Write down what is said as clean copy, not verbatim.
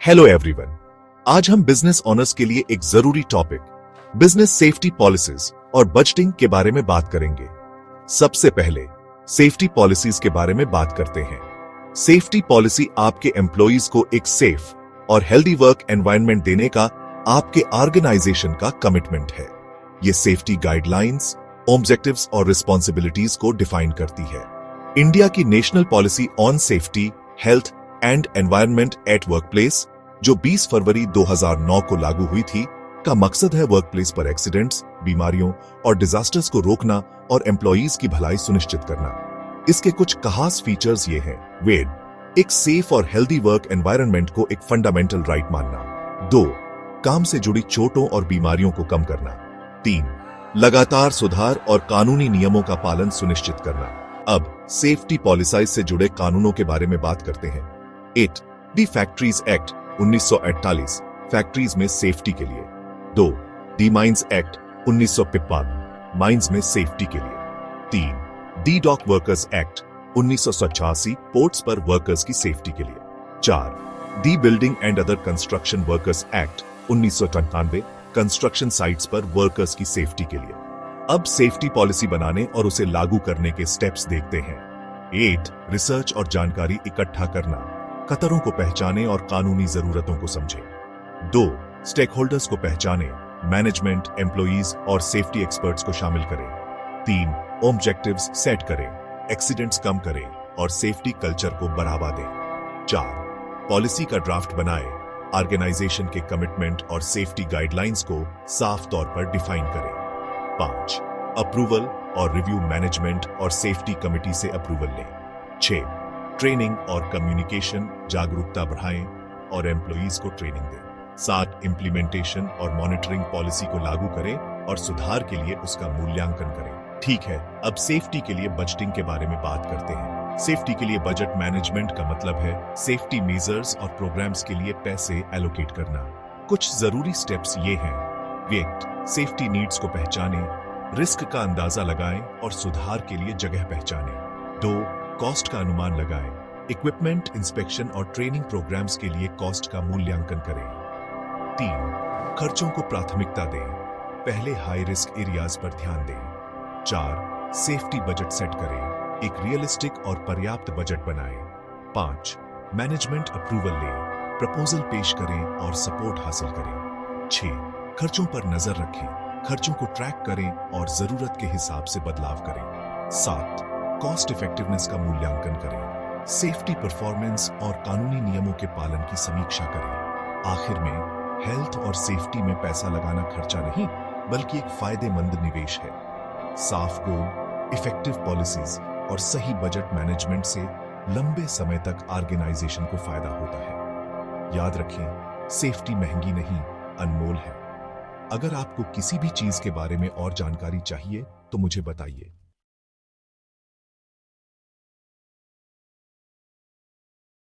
Hello everyone, आज हम business owners के लिए एक जरूरी टॉपिक बिजनेस सेफ्टी पॉलिसीज और बजटिंग के बारे में बात करेंगे। सबसे पहले सेफ्टी पॉलिसीज के बारे में बात करते हैं। सेफ्टी पॉलिसी आपके एम्प्लॉइज को एक सेफ और हेल्दी वर्क एनवायरनमेंट देने का आपके ऑर्गेनाइजेशन का कमिटमेंट है। ये सेफ्टी गाइडलाइंस, ऑब्जेक्टिव्स और रिस्पॉन्सिबिलिटीज को डिफाइन करती है। इंडिया की national policy on safety, health and environment at workplace, जो 20 फरवरी 2009 को लागू हुई थी, का मकसद है वर्कप्लेस पर एक्सीडेंट्स, बीमारियों और डिजास्टर्स को रोकना और एम्प्लॉइज की भलाई सुनिश्चित करना। इसके कुछ खास फीचर्स ये हैं। वेड, एक सेफ और हेल्दी वर्क एनवायरनमेंट को एक फंडामेंटल राइट मानना। 2, काम से जुड़ी चोटों और बीमारियों को कम करना। 3, लगातार सुधार और कानूनी नियमों का पालन सुनिश्चित करना। अब सेफ्टी पॉलिसीज से जुड़े कानूनों के बारे में बात करते हैं। 8, दी फैक्ट्रीज एक्ट 1948, फैक्ट्रीज में सेफ्टी के लिए। 2, दी माइंस एक्ट 1953, माइंस में सेफ्टी के लिए। 3, the dock workers act 1986, ports पर वर्कर्स की सेफ्टी के लिए। 4, the building and other construction workers act 1993, construction sites पर वर्कर्स की सेफ्टी के लिए। अब सेफ्टी पॉलिसी बनाने और उसे लागू करने के स्टेप्स देखते हैं। 8, रिसर्च और जानकारी इकट्ठा करना, खतरों को पहचाने और कानूनी जरूरतों को समझें। 2, स्टेक होल्डर्स को पहचाने, मैनेजमेंट, एम्प्लॉइज और सेफ्टी एक्सपर्ट्स को शामिल करें। 3, ऑब्जेक्टिव्स सेट करें, एक्सीडेंट्स कम करें और सेफ्टी कल्चर को बढ़ावा दें। 4, पॉलिसी का ड्राफ्ट बनाएं, ऑर्गेनाइजेशन के कमिटमेंट और सेफ्टी गाइडलाइंस को साफ तौर पर डिफाइन करें। 5, अप्रूवल और रिव्यू, मैनेजमेंट और सेफ्टी कमिटी से अप्रूवल लें। 6, ट्रेनिंग और कम्युनिकेशन, जागरूकता बढ़ाएं और एम्प्लॉइज को ट्रेनिंग दें। 7, इम्प्लीमेंटेशन और मॉनिटरिंग, पॉलिसी को लागू करें और सुधार के लिए उसका मूल्यांकन करें। ठीक है, अब सेफ्टी के लिए बजटिंग के बारे में बात करते हैं। सेफ्टी के लिए बजट मैनेजमेंट का मतलब है सेफ्टी मेजर्स और प्रोग्राम्स के लिए पैसे एलोकेट करना। कुछ जरूरी स्टेप्स ये हैं। व्यक्ति सेफ्टी नीड्स को पहचाने, रिस्क का अंदाजा लगाएं और सुधार के लिए जगह पहचानें। 2, कॉस्ट का अनुमान लगाएं, इक्विपमेंट, इंस्पेक्शन और ट्रेनिंग प्रोग्राम्स के लिए कॉस्ट का मूल्यांकन करें। 3, खर्चों को प्राथमिकता दें, पहले हाई रिस्क एरियाज पर ध्यान दें। 4, सेफ्टी बजट सेट करें, एक रियलिस्टिक और पर्याप्त बजट बनाएं। 5, मैनेजमेंट अप्रूवल लें, प्रपोजल पेश करें और सपोर्ट हासिल करें। 6, खर्चों पर नजर रखें, खर्चों को ट्रैक करें और जरूरत के हिसाब से बदलाव करें। 7, कॉस्ट इफेक्टिवनेस का मूल्यांकन करें, सेफ्टी परफॉर्मेंस और कानूनी नियमों के पालन की समीक्षा करें। आखिर में हेल्थ और सेफ्टी में पैसा लगाना खर्चा नहीं, बल्कि एक फायदेमंद निवेश है। साफ गोल, इफेक्टिव पॉलिसीज और सही बजट मैनेजमेंट से लंबे समय तक ऑर्गेनाइजेशन को फायदा होता है। याद रखें, सेफ्टी महंगी नहीं, अनमोल है। अगर आपको किसी भी चीज के बारे में और जानकारी चाहिए तो मुझे बताइए।